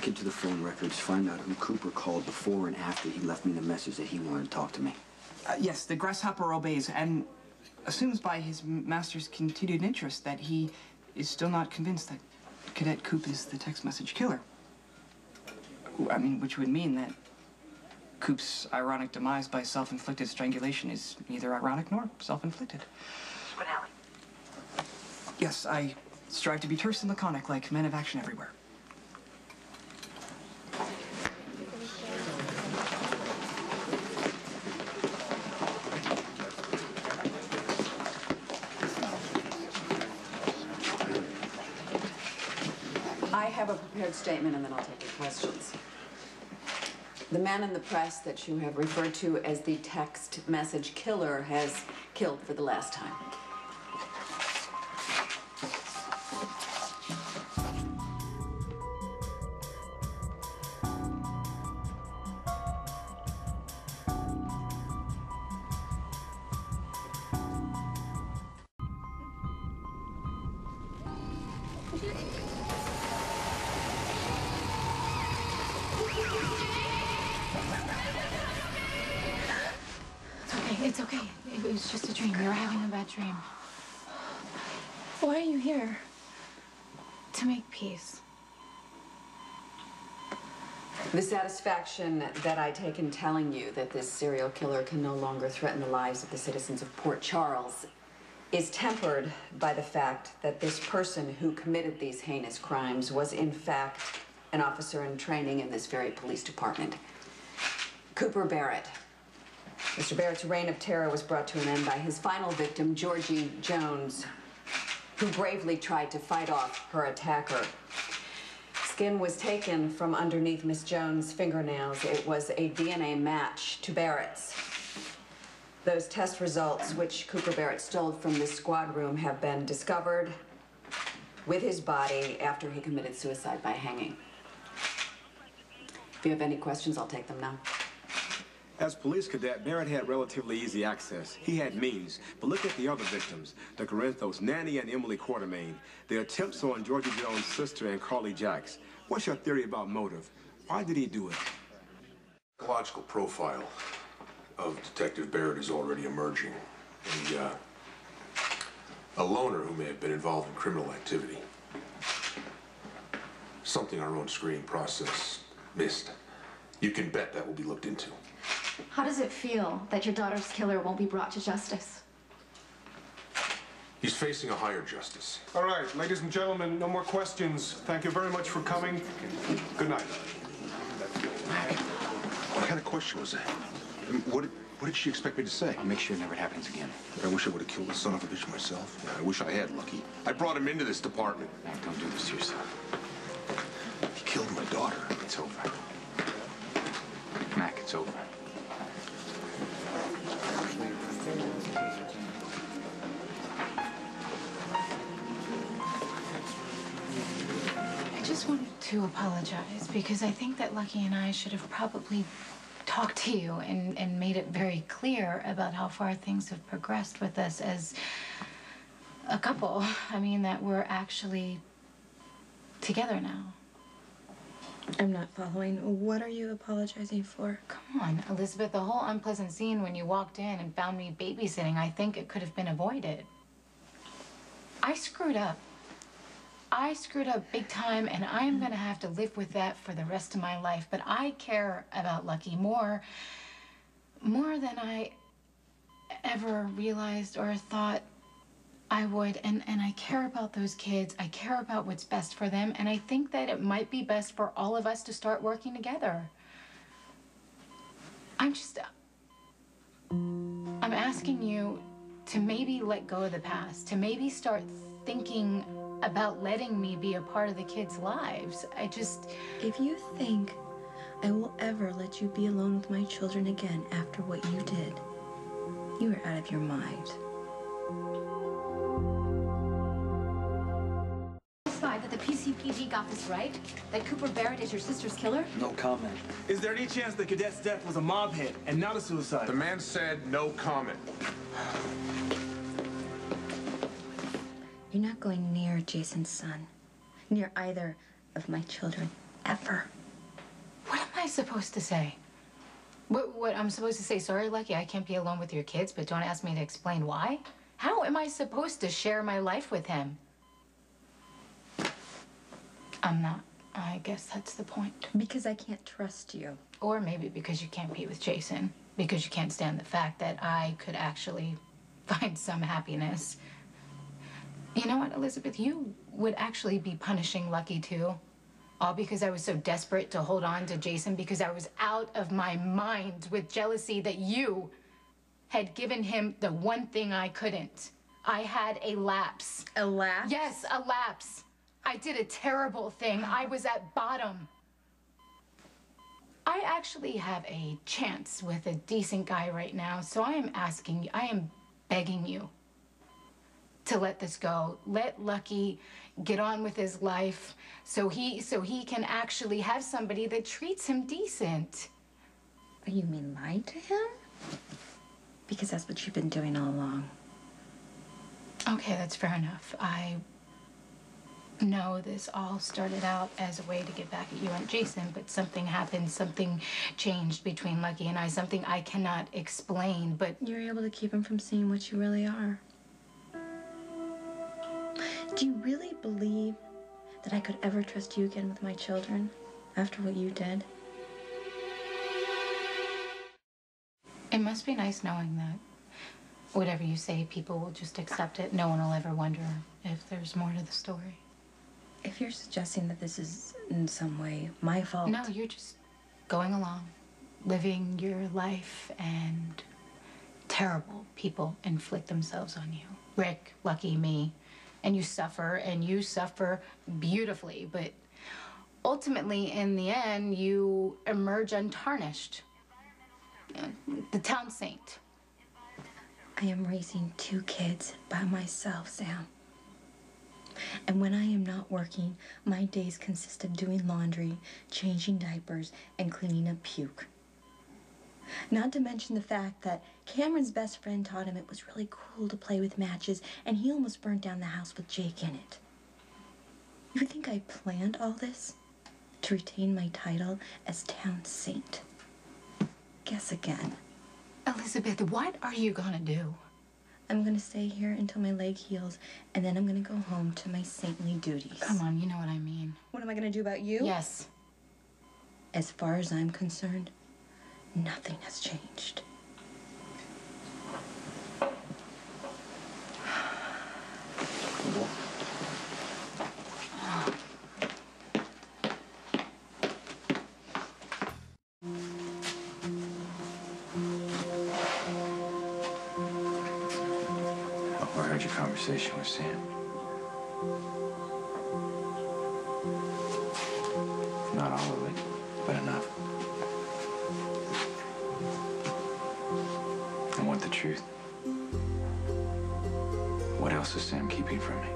Check into the phone records, find out who Cooper called before and after he left me the message that he wanted to talk to me. Yes, the grasshopper obeys and assumes by his master's continued interest that he is still not convinced that Cadet Coop is the text message killer. I mean, which would mean that Coop's ironic demise by self-inflicted strangulation is neither ironic nor self-inflicted. Spinelli. Yes, I strive to be terse and laconic like men of action everywhere. I have a prepared statement, and then I'll take your questions. The man in the press that you have referred to as the text message killer has killed for the last time. It's okay. It was just a dream. You were having a bad dream. Why are you here? To make peace. The satisfaction that I take in telling you that this serial killer can no longer threaten the lives of the citizens of Port Charles is tempered by the fact that this person who committed these heinous crimes was in fact an officer in training in this very police department. Cooper Barrett. Mr. Barrett's reign of terror was brought to an end by his final victim, Georgie Jones, who bravely tried to fight off her attacker. Skin was taken from underneath Miss Jones' fingernails. It was a DNA match to Barrett's. Those test results, which Cooper Barrett stole from this squad room, have been discovered with his body after he committed suicide by hanging. If you have any questions, I'll take them now. As police cadet, Barrett had relatively easy access. He had means. But look at the other victims, the Corinthos, Nanny and Emily Quartermain. Their attempts on Georgie Jones' sister and Carly Jacks. What's your theory about motive? Why did he do it? Psychological profile of Detective Barrett is already emerging. A loner who may have been involved in criminal activity. Something our own screening process missed. You can bet that will be looked into. How does it feel that your daughter's killer won't be brought to justice? He's facing a higher justice. All right, ladies and gentlemen, no more questions. Thank you very much for coming. Good night. What kind of question was that? I mean, what did she expect me to say? I'll make sure it never happens again. I wish I would have killed the son of a bitch myself. Yeah, I wish I had, Lucky. I brought him into this department. Mac, don't do this to yourself. He killed my daughter. It's over. Mac, it's over. I just wanted to apologize because I think that Lucky and I should have probably talked to you and made it very clear about how far things have progressed with us as a couple. I mean, that we're actually together now. I'm not following. What are you apologizing for? Come on, Elizabeth, the whole unpleasant scene when you walked in and found me babysitting, I think it could have been avoided. I screwed up. I screwed up big time, and I am gonna have to live with that for the rest of my life. But I care about Lucky more than I ever realized or thought I would, and I care about those kids. I care about what's best for them, and I think that it might be best for all of us to start working together. I'm asking you to maybe let go of the past, to maybe start thinking about letting me be a part of the kids' lives. If you think I will ever let you be alone with my children again after what you did, you are out of your mind. That the PCPD got this right? That Cooper Barrett is your sister's killer? No comment. Is there any chance the cadet's death was a mob hit and not a suicide? The man said no comment. You're not going near Jason's son, near either of my children. ever. What am I supposed to say? What I'm supposed to say? Sorry, Lucky, I can't be alone with your kids, but don't ask me to explain why. How am I supposed to share my life with him? I'm not. I guess that's the point. Because I can't trust you. Or maybe because you can't be with Jason. Because you can't stand the fact that I could actually find some happiness. You know what, Elizabeth? You would actually be punishing Lucky, too. All because I was so desperate to hold on to Jason, because I was out of my mind with jealousy that you had given him the one thing I couldn't. I had a lapse. A lapse? Yes, a lapse. I did a terrible thing. I was at bottom. I actually have a chance with a decent guy right now, so I am asking you, I am begging you to let this go. Let Lucky get on with his life so he can actually have somebody that treats him decent. You mean lie to him? Because that's what you've been doing all along. Okay, that's fair enough. I know this all started out as a way to get back at you and Jason, but something happened, something changed between Lucky and I, something I cannot explain, but... You're able to keep him from seeing what you really are. Do you really believe that I could ever trust you again with my children after what you did? It must be nice knowing that whatever you say, people will just accept it. No one will ever wonder if there's more to the story. If you're suggesting that this is in some way my fault... No, you're just going along, living your life, and terrible people inflict themselves on you. Rick, Lucky, me. And you suffer beautifully, but ultimately, in the end, you emerge untarnished. The town saint. I am raising 2 kids by myself, Sam. And when I am not working, my days consist of doing laundry, changing diapers, and cleaning up puke. Not to mention the fact that Cameron's best friend taught him it was really cool to play with matches, and he almost burned down the house with Jake in it. You think I planned all this to retain my title as town saint? Guess again. Elizabeth, what are you gonna do? I'm gonna stay here until my leg heals, and then I'm gonna go home to my saintly duties. Come on, you know what I mean. What am I gonna do about you? Yes. As far as I'm concerned, nothing has changed. I heard your conversation with Sam. Not all of it, but enough. I want the truth. What else is Sam keeping from me?